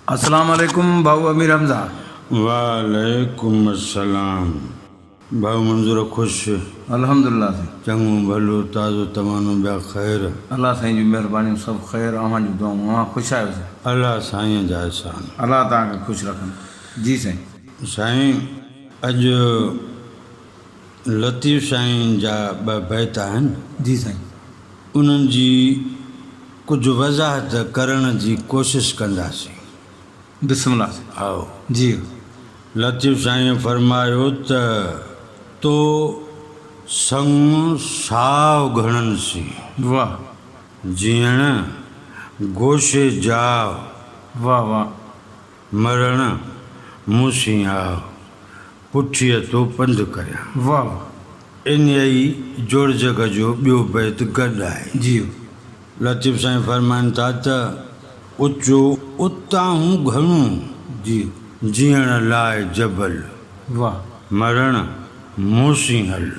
अस्सलाम वालेकुम भाऊ अमीर हमज़ा। वालेकुम अस्सलाम। भाऊ मंज़ूर ख़ुश? अल्हम्दुलिल्लाह साईं। चङो भलो ताज़ो तमानो ॿिया ख़ैर? अल्लाह साईं जी महिरबानी सभु ख़ैर। अव्हां जी दुआऊं। अव्हां ख़ुशि आहियो साईं? अल्लाह साईं जा एहसान। अल्लाह तव्हांखे ख़ुशि रखनि। जी साईं। साईं अॼु लतीफ़ साईं जा ॿ बैत आहिनि, जी साईं। उन्हनि जी कुझु वज़ाहत करण जी कोशिशि कंदासीं। बिस्मिल्लाह। आओ। जी। लतीफ़ साईं फरमायो त तो संग साव घणनि सी, वाह जीअण गोशे जाव, वाह वाह। मरण मूंसी आव, पुठीअ तो पंधु करियां। वाह वाह। इन ई जोड़ जग जो ॿियो बैत गॾु आहे। जी। लतीफ़ साईं फरमाइनि था त उचो उतां घणो, जी। जीअण लाइ जबल, वाह मरण मूंसी हल,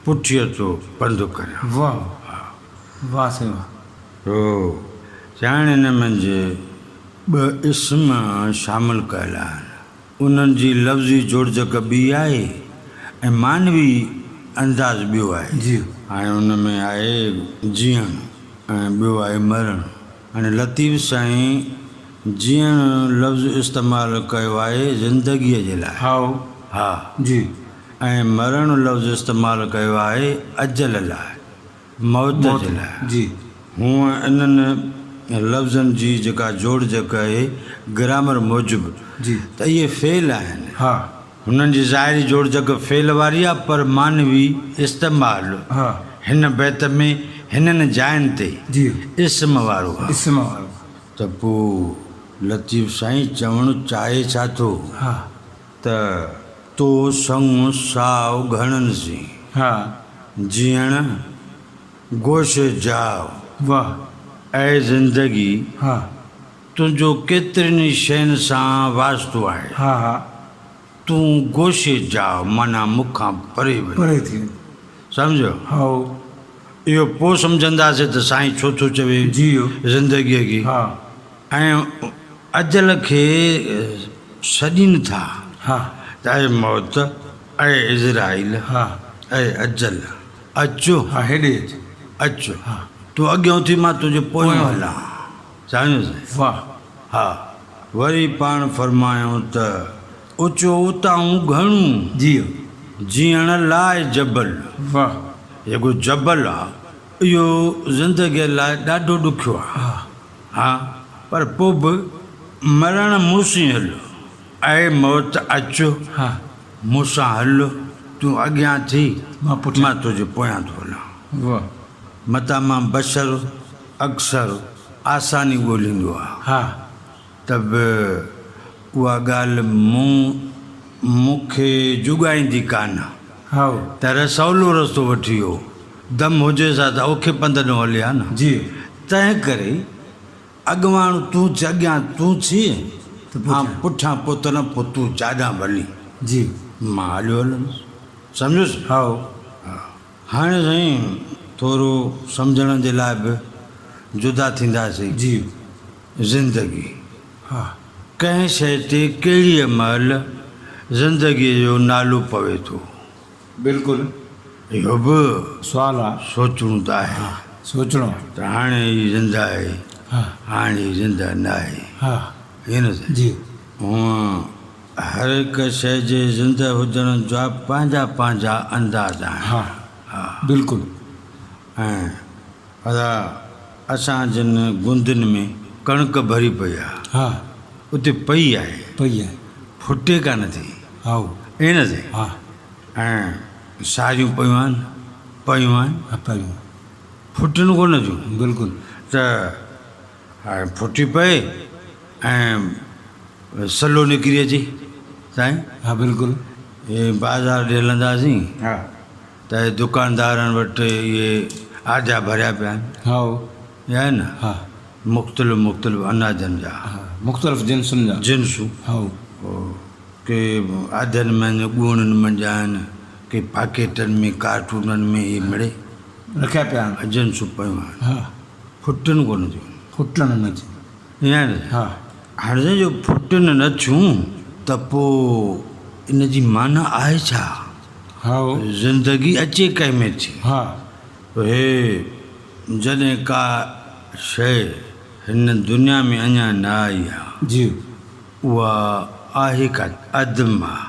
पुठीअ तो पंधु करियां। वाह वाह साईं वाह। तो ॼाण हिन मंझि ॿ इस्म शामिलु कयल आहिनि। उन्हनि जी लफ़्ज़ी जोड़जक ॿी आहे ऐं मानवी अंदाज़ ॿियो आहे। जी। हाणे हुन में आहे जीअण ऐं ॿियो आहे मरण। हाणे लतीफ़ साईं जीअण लफ़्ज़ इस्तेमालु कयो आहे ज़िंदगीअ जे लाइ। हा जी। ऐं मरण लफ़्ज़ इस्तेमालु कयो आहे अजल लाइ, मौत जे लाइ। जी। हूअं इन्हनि लफ़्ज़नि जी जेका जोड़जक आहे ग्रामर मूजिबि जी त इहे फेल आहिनि। हा। हुननि जी ज़ाहिरी जोड़जक फेल वारी आहे, पर मानवी इस्तेमालु हा हिन बैत में हिननि जाइनि ते जी इस्म वारो आहे। इस्म वारो। त पोइ लतीफ़ साईं चवणु चाहे छा थो हा त तो संग साव घणनि सी, हा जीअण गोशे जाव, वाह। ऐं ज़िंदगी हा तुंहिंजो केतिरनि शयुनि सां वास्तो आहे। हा हा। तूं गोशे जाव माना मूंखां परे वञ। परे थी। सम्झो? हा। इहो पोइ सम्झंदासीं त साईं छो थो चवे जी ज़िंदगीअ खे। हा ऐं अजल खे छॾीनि था हा त ऐं मौत, ऐं इज़राइल, हा ऐं अजल अचो, हा। हेॾे अचो तूं अॻियां थी, मां तुंहिंजे पोयां हलां। सम्झुसि? वाह। हा। वरी पाण फरमायूं त उचो उतां घणो, जी जीअण लाइ जबल। वाह। जेको जबल आहे इहो ज़िंदगीअ लाइ ॾाढो ॾुखियो आहे। हा पर पोइ बि मरण मूंसी हल, ऐं मौत अचो हा मूंसां हल, तूं अॻियां थी, मां पुठियां। मां तुंहिंजे पोयां थो हलां। वाह। मतां मां बशर अक्सर आसानी ॻोल्हींदो आहे, हा त बि उहा ॻाल्हि मूंखे जुॻाईंदी कान हा। त सवलो रस्तो वठी वियो। दम हुजे सा त औखे पंध न हले हा न। जी। तंहिं करे अॻवान तूं अॻियां तूं थी, हा पुठियां पुत्र न पोइ तूं जाॾां भली। जी। मां हलियो हलंदुसि। सम्झुसि? हा हाणे साईं थोरो सम्झण जे लाइ बि जुदा थींदासीं। जी। ज़िंदगी हा कंहिं शइ ते कहिड़ीअ महिल ज़िंदगीअ जो नालो पवे थो, बिल्कुलु इहो बि सुवालु आहे। सोचणो त आहे सोचणो। त हाणे ही ज़िंदा आहे, हा हाणे ही ज़िंदा न आहे। हा ईअं न साईं? जी। हूअं हर हिकु शइ जे ज़िंदा हुजण जा पंहिंजा पंहिंजा अंदाज़ आहिनि। हा हा। बिल्कुलु। ऐं पर असां जिन गुंदियुनि में कणिक भरी पई आहे, हा उते पई आहे, पई आहे, फुटे कान थी। हा ईअं न साईं? हा ऐं सारियूं पयूं आहिनि, पयूं फुटनि कोन थियूं। बिल्कुलु। त हाणे फुटी पए ऐं सलो निकिरी अचे साईं। हा बिल्कुलु। इहे बाज़ारि ॾे हलंदासीं हा त दुकानदारनि वटि इहे आजा भरिया पिया आहिनि, हा या आहे न? हा मुख़्तलिफ़ अनाजनि जा, हा मुख़्तलिफ़ जिन्सुनि जा जिन्सूं। हा के आदनि में ॻूणनि में आहिनि, के पैकेटनि में कार्टूननि में इहे मिड़े रखिया पिया आहिनि। जिन्सूं पियूं आहिनि, हा फुटनि कोन थियूं। फुटनि न थी। ईअं न? हा हाणे जो फुटनि न थियूं त पोइ इन जी माना आहे छा? हा ज़िंदगी अचे कंहिं में थी। हा हे जॾहिं का शइ हिन दुनिया में अञा न आई आहे जी उहा आहे का अदम आहे।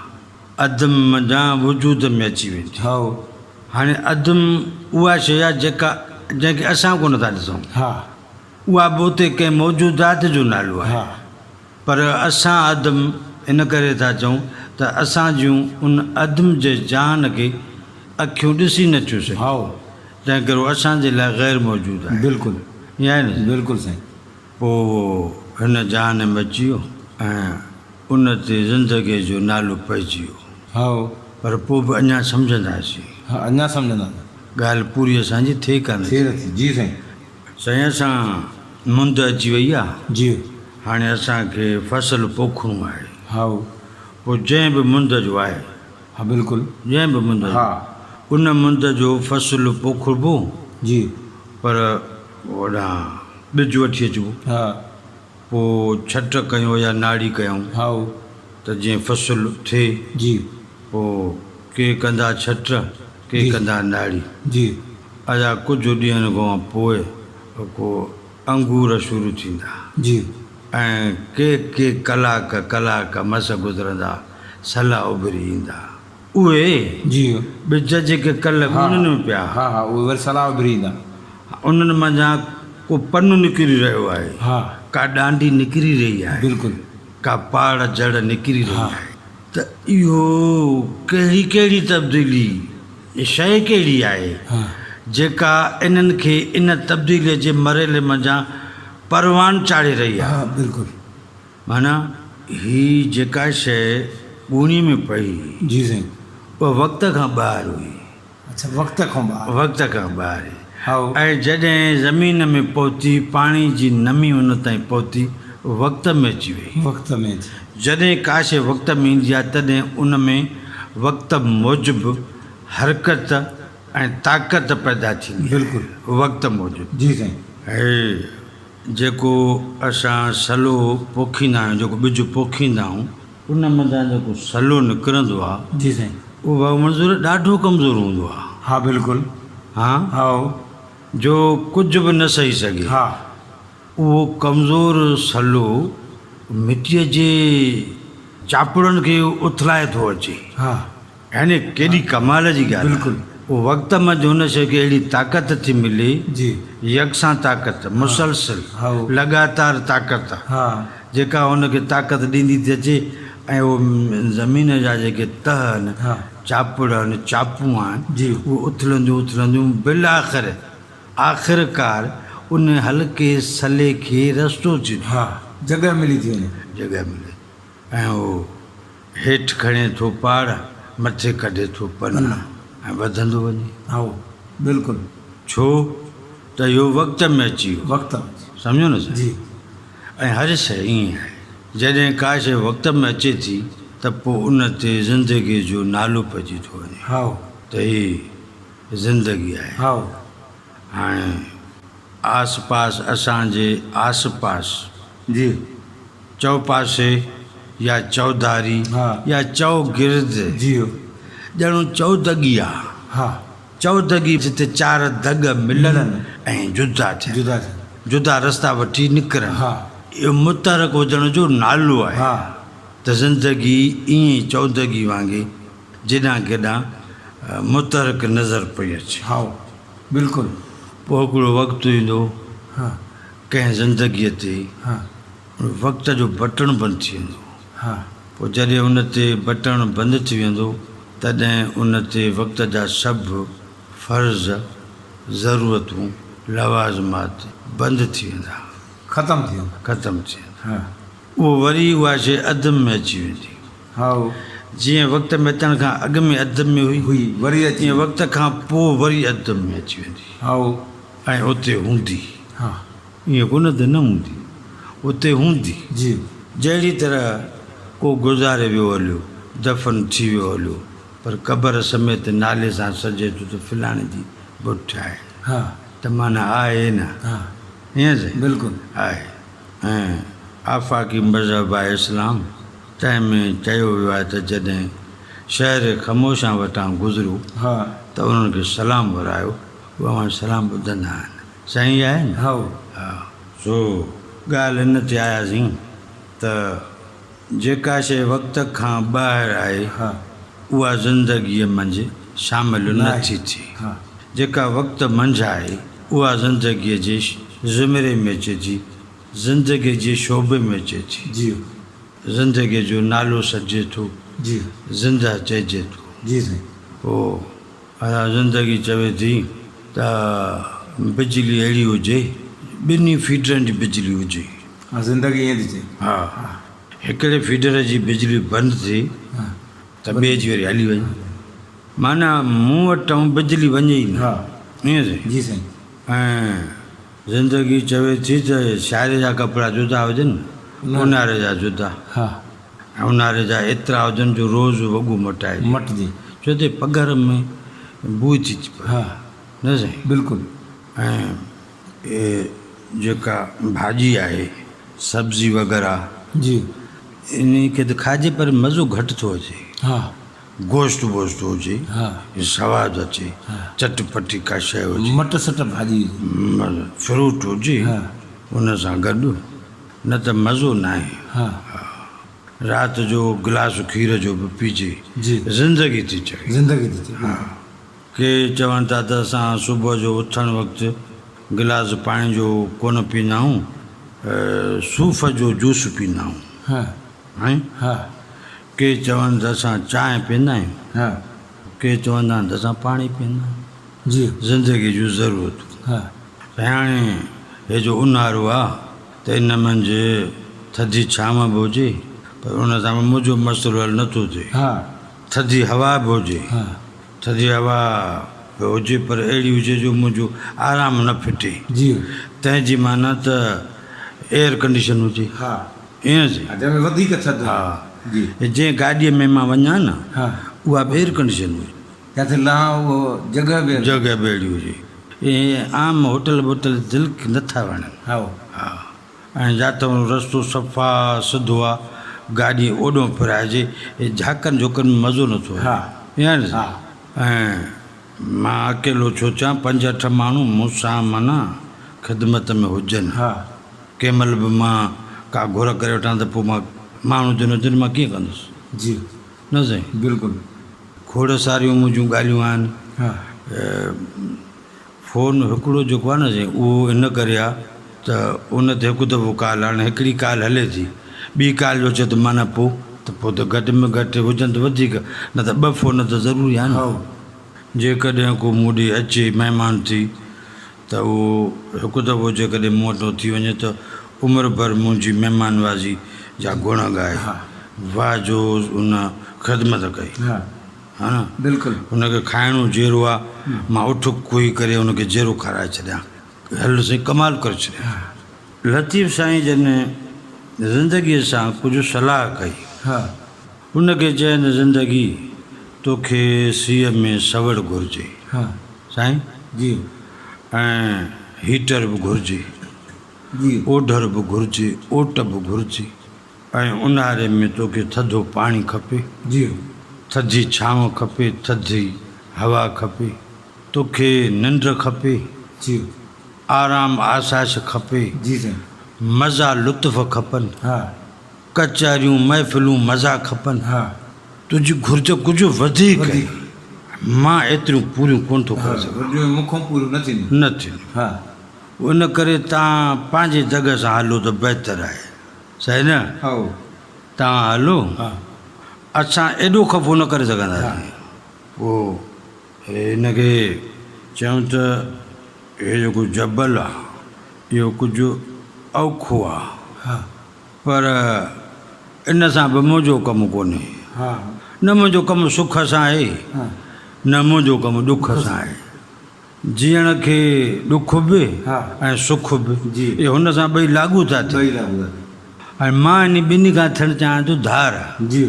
अदम जा वजूद में अची वेंदी। हा हाणे अदम उहा शइ आहे जंहिंखे असां कोन था ॾिसूं। हा उहा बि उते कंहिं मौजूदात जो नालो आहे। हा पर असां अदम इन करे था चऊं त असां जूं उन अदम जे जान खे अखियूं ॾिसी नथियूं सघूं। हा तंहिं करे असांजे लाइ ग़ैर मौजूदु आहे। बिल्कुलु ईअं आहे न। बिल्कुलु साईं। पोइ हिन जान में अची वियो ऐं उन ते ज़िंदगीअ जो नालो पइजी वियो। हा पर पोइ बि अञा सम्झंदासीं। हा अञा सम्झंदा ॻाल्हि पूरी असांजी थिए कान थी। थिए नथी। जी साईं। साईं असां मुंदि अची वई आहे। जी हाणे असांखे फ़सुलु पोखणो आहे। हा पोइ जंहिं बि मुंदि जो आहे हा बिल्कुलु जंहिं बि मुंदि हा उन मुंदि जो फ़सुलु पोखिबो। जी पर ओॾां ॿिज वठी अचिबो। हा पोइ छट कयूं या नाड़ी कयूं हा त जीअं फ़सुलु थिए। जी पोइ के कंदा छट के जी। कंदा नाड़ी। जी अञा कुझु ॾींहंनि खां पोइ को अंगूर शुरू थींदा जी ऐं के कलाक मस गुज़रंदा सला उभरी ईंदा। उहे जी ॿिज जेके कल्ह हा उन्हनि में पिया हा हा उहे वरी सलाह उभरी ईंदा। उन्हनि मंझां को पनु निकिरी रहियो आहे। हा का डांडी निकिरी रही आहे। बिल्कुलु का पाड़ जड़ निकिरी रही हा। आहे। त इहो कहिड़ी तब्दीली शइ कहिड़ी आहे हा जेका इन्हनि खे इन तब्दीलीअ जे मरहले मंझां परवान चाढ़े रही आहे। हा बिल्कुलु। माना ही जेका शइ ॿूणी में पई जी साईं। उहा वक़्त खां ॿाहिरि हुई। अच्छा वक़्त खां ॿाहिरि। वक़्त खां ॿाहिरि। हा ऐं जॾहिं ज़मीन में पहुती पाणी जी नमी उन ताईं पहुती वक़्त में अची वई। वक़्त में जॾहिं का शइ वक़्त में ईंदी आहे तॾहिं उन में वक़्त मूजिबि हरकत ऐं ताक़त पैदा थींदी। बिल्कुलु वक़्त मूजिबि। जी साईं। हे जेको असां सलो पोखींदा आहियूं जेको ॿिज पोखींदा आहियूं उन मंझां जेको सलो निकिरंदो आहे जी साईं। उहो मज़दूर ॾाढो कमज़ोर हूंदो आहे। हा बिल्कुलु। हा हा जो कुझु बि न सही सघे। हा उहो कमज़ोर सलो मिटीअ जे चापड़नि खे उथलाए थो अचे। हा यानी केॾी कमाल जी ॻाल्हि। बिल्कुलु। उहो वक़्त में हुन शइ खे अहिड़ी ताक़त थी मिले जी यकसां ताक़त मुसलसिल हा लगातार ताक़त हा जेका हुनखे ताक़त ॾींदी थी अचे। ऐं उहो ज़मीन जा जेके तह आहिनि हा चापड़ आहिनि चापूं आहिनि जी उहे उथलंदियूं बिल आख़िरकार उन हल्के सले खे रस्तो थी ॾिए। हा जॻह मिली थी वञे। जॻह मिले ऐं उहो हेठि खणे थो पाड़ मथे कढे थो पन ऐं वधंदो वञे। हा बिल्कुलु। छो त इहो वक़्त में अची वियो। वक़्त सम्झो न साईं। जी ऐं हर शइ ईअं आहे जॾहिं का शइ वक़्त में अचे थी त पोइ उन ते ज़िंदगीअ जो नालो पइजी थो वञे हा त हीअ ज़िंदगी आहे। हा हाणे आस पास असांजे आस पास जी चौपासे या चौधारी हा या चौगिर्द जी ॼणो चौदगी आहे। हा चौदगी जिते चार दग मिलनि ऐं जुदा थियनि जुदा रस्ता वठी निकिरनि। हा इहो मुतरक हुजण जो नालो आहे। हा त ज़िंदगी ईअं ई चौदगी वांगुरु जेॾां केॾां मुतरक नज़र पई अचे। हा बिल्कुलु। पोइ हिकिड़ो वक़्तु ईंदो हा कंहिं ज़िंदगीअ ते हा वक़्त जो बटण बंदि थी वेंदो। हा पोइ जॾहिं उन ते बटण बंदि थी वेंदो तॾहिं उन ते वक़्त जा सभु फ़र्ज़ ज़रूरतूं लवाज़मात बंदि थी वेंदा। ख़तमु थी वेंदा। ख़तमु थी वेंदा। हा उहो वरी उहा शइ अधु में अची वेंदी। हा जीअं वक़्त में अचण खां अॻु में अधु में हुई वरी अची तीअं वक़्त खां पोइ वरी अधु में अची वेंदी। हा ऐं उते हूंदी। हा ईअं कोन त न हूंदी उते हूंदी। जी जहिड़ी तरह को गुज़ारे वियो हलियो दफ़न थी वियो हलियो पर क़बर समेत नाले सां सजे थो त फलाणे जी बुठ आहे। हा त माना आहे न। हा ईअं साईं बिल्कुलु आहे। ऐं आफ़ाक़ी मज़हब आहे इस्लाम, तंहिं में चयो वियो आहे त जॾहिं शहर ख़मोशां वटां गुज़रूं हा त उन्हनि खे सलाम वरायो, उहा सलाम ॿुधंदा आहिनि। सही आहे न? हा हा। सो ॻाल्हि इन ते आयासीं त जेका शइ वक़्त खां ॿाहिरि आहे हा उहा ज़िंदगीअ मंझि शामिल नथी थिए। हा जेका वक़्त मंझि आहे उहा ज़िंदगीअ जे ज़िमरे में अचे थी, ज़िंदगीअ जे शोबे में अचे थी। जी ज़िंदगीअ जो नालो सॾिजे थो, जी ज़िंदा चइजे थो। जी साईं। पोइ ज़िंदगी चवे थी त बिजली अहिड़ी हुजे, ॿिन्ही फीडरनि जी बिजली हुजे। हा ज़िंदगी ईअं थी चए। हा, हिकिड़े फीडर जी बिजली बंदि थी हा त ॿिए जी वरी हली वञे, माना मूं वटि बिजली वञे ई न। हा ईअं साईं। जी साईं। ऐं ज़िंदगी चवे थी त सियारे जा कपिड़ा जुदा हुजनि, ऊन्हारे जा जुदा, हा ऐं ऊन्हारे जा एतिरा हुजनि जो रोज़ु वॻो मटाए, मटिजे। छो त पघर में बूझ थी पए। हा न साईं। बिल्कुलु। ऐं जेका भाॼी आहे, सब्ज़ी वग़ैरह, जी इन खे त खाइजे पर मज़ो घटि थो अचे। हा गोश्त वोश्त हुजे, हा सवादु अचे, चटपटी का शइ हुजे, मट सट भाॼी। फ्रूट हुजे हा उन सां गॾु, न त मज़ो न आहे। हा राति जो गिलास खीर जो बि पीजे, जी ज़िंदगी थी चए। ज़िंदगी थी चए। हा। के चवनि था त असां सुबुह जो उथणु वक़्तु गिलास पाणी जो कोन पीअंदा आहियूं, सूफ़ जो जूस पीअंदा आहियूं। हा ऐं हा के चवनि त असां चांहि पीअंदा आहियूं, हा के चवंदा आहिनि त असां पाणी पीअंदा आहियूं। जी ज़िंदगी जूं ज़रूरत। हा हाणे हे जो ऊन्हारो आहे त इन मंझि थधी छांव बि हुजे, पर उन सां मुंहिंजो मसइलो हल नथो थिए। हा थधी हवा बि हुजे, हा थधी हवा बि हुजे, पर अहिड़ी हुजे जो मुंहिंजो आराम न फिटे। जी तंहिंजी माना त एयर कंडीशन हुजे। हा ईअं जी। जंहिंमें वधीक थधि। हा। जी जंहिं गाॾीअ में मां वञा न, हा उहा बि एयर कंडीशन हुजे, किथे लहा उहो जॻह बि। जॻह बि अहिड़ी हुजे। ईअं आम होटल वोटल दिलि नथा वणनि। हा हा। ऐं जिते रस्तो सफ़ा सिधो आहे, गाॾी ओॾो फिराइजे, झाकनि झोकनि में मज़ो नथो अचे। हा ईअं। हा ऐं मां अकेलो छो चवां, 5-8 माण्हू मूंसां माना ख़िदमत में हुजनि। हा कंहिं महिल बि मां का घुर करे वठां त पोइ मां माण्हू जो नज़र मां कीअं कंदुसि। जी न साईं। बिल्कुलु। खोड़ सारियूं मुंहिंजूं ॻाल्हियूं आहिनि। हा फ़ोन हिकिड़ो जेको आहे न साईं, उहो इन करे आहे त उन ते हिकु दफ़ो कॉल, हाणे हिकिड़ी कॉल हले थी, ॿी कॉल जो चए त माना पोइ त घटि में घटि हुजनि त वधीक, न त 2 फ़ोन त ज़रूरी आहे न। जेकॾहिं को मूं ॾे अचे महिमान थी त उहो हिकु दफ़ो जेकॾहिं मूं वटि थी वञे त उमिरि भर मुंहिंजी महिमानवाज़ी जा गुण ॻाए, वाह जो उन ख़िदमत कई। हा हा न। बिल्कुलु। हुनखे खाइणो जहिड़ो आहे, मां उठ कोई करे हुनखे जहिड़ो खाराए छॾियां, हल साईं कमाल करे छॾियां। लतीफ़ साईं जॾहिं ज़िंदगीअ सां कुझु सलाह कई, हा हुनखे चइनि ज़िंदगी तोखे सीअ में सवड़ घुरिजे हा साईं, जी ऐं हीटर बि घुरिजे, जी ओडर बि घुरिजे, ओट बि घुरिजे, ऐं ऊन्हारे में तोखे थधो पाणी खपे, जी थधी छांव खपे, थधी हवा खपे, तोखे निंड खपे, जी आराम आसाइश खपे, जी साईं। मज़ा लुत्फ़ खपनि, हा कचहरियूं महफ़िलूं मज़ा खपनि। हा तुंहिंजी घुर्ज कुझु वधीक आहे। मां एतिरियूं पूरियूं कोन थो करे सघां, मूंखां पूरियूं न थींदियूं। न थींदियूं। हा उन करे तव्हां पंहिंजी जॻह सां हलो त बहितरु आहे, सही न। हा तव्हां हलो, हा असां एॾो ख़फ़ो न करे सघंदासीं। पोइ हिनखे चयूं त हे जेको जबल आहे इहो कुझु औखो आहे, हा पर इन सां बि मुंहिंजो कमु कोन्हे। हा न मुंहिंजो कमु सुख सां आहे, हा न मुंहिंजो कमु ॾुख सां आहे। जीअण खे ॾुख बि हा ऐं सुख बि, जी इहे हुन सां ॿई लागू था थियनि। ऐं मां इन ॿिन्ही खां थियणु चाहियां थो धार, जी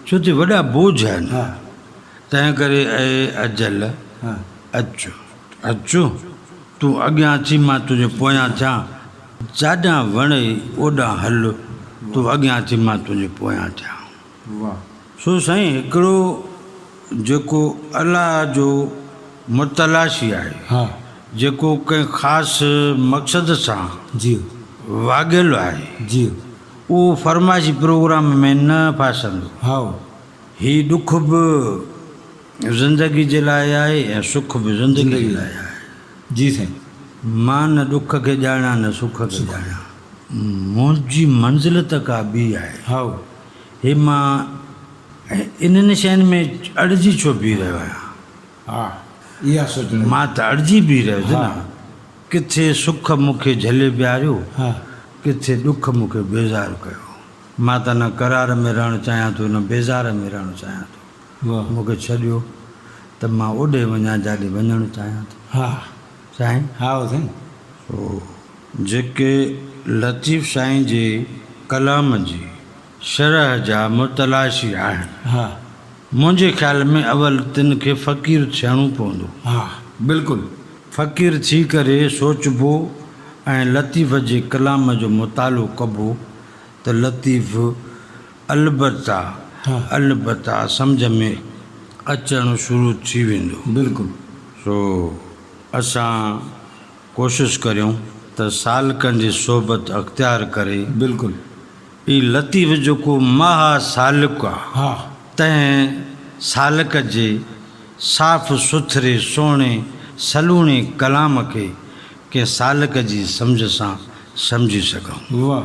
छो त वॾा बोझ आहिनि। हा तंहिं करे ऐं अजल हा अचो अचो, तूं अॻियां अची मां तुंहिंजे पोयां थियां, जाॾां वणे ओॾां हल, तूं अॻियां थी मां तुंहिंजे पोयां थियां। वाह सो साईं हिकिड़ो जेको अलाह जो मुतलाशी आहे, हा जेको कंहिं ख़ासि मक़सद सां जी वाॻियल आहे, जी उहो फरमाइशी प्रोग्राम में न फासंदो। हा हीउ ॾुख बि ज़िंदगी जे लाइ आहे ऐं सुख बि ज़िंदगी जे लाइ आहे। जी साईं मां न ॾुख खे ॼाणा न सुख खे ॼाणा, मुंहिंजी मंज़िल त का ॿी आहे। हा हे मां इन्हनि शयुनि में अड़िजी छो बीह रहियो आहियां? हा इहा सोचणु मां त अड़िजी बीह रहियो हा। न। किथे सुख मूंखे झले ॿियारियो, हा किथे ॾुख मूंखे बेज़ार कयो। मां त न करार में रहणु चाहियां थो, न बेज़ार में रहणु चाहियां थो। वाह मूंखे छॾियो त मां ओॾे वञा जाॾे वञणु चाहियां थो। हा साईं हा साईं जेके लतीफ़ साईं जे कलाम जी शरह जा मुतलाशी आहिनि, हा मुंहिंजे ख़्याल में अवल तिन खे फ़क़ीर थियणो पवंदो। हा बिल्कुलु फ़क़ीर थी करे सोचबो ऐं लतीफ़ जे कलाम जो मुतालो कबो त लतीफ़ हा। अलबत्ता सम्झ में अचणु शुरू थी वेंदो। बिल्कुलु सो असां कोशिशि करियूं त सालकनि जी सोबत अख़्तियार करे बिल्कुलु ही लतीफ़ जेको महा सालिक आहे, हा तंहिं सालिक जे साफ़ सुथरे सुहिणे सलूणे कलाम खे कंहिं सालिक जी सम्झ सां सम्झी सघूं। वाह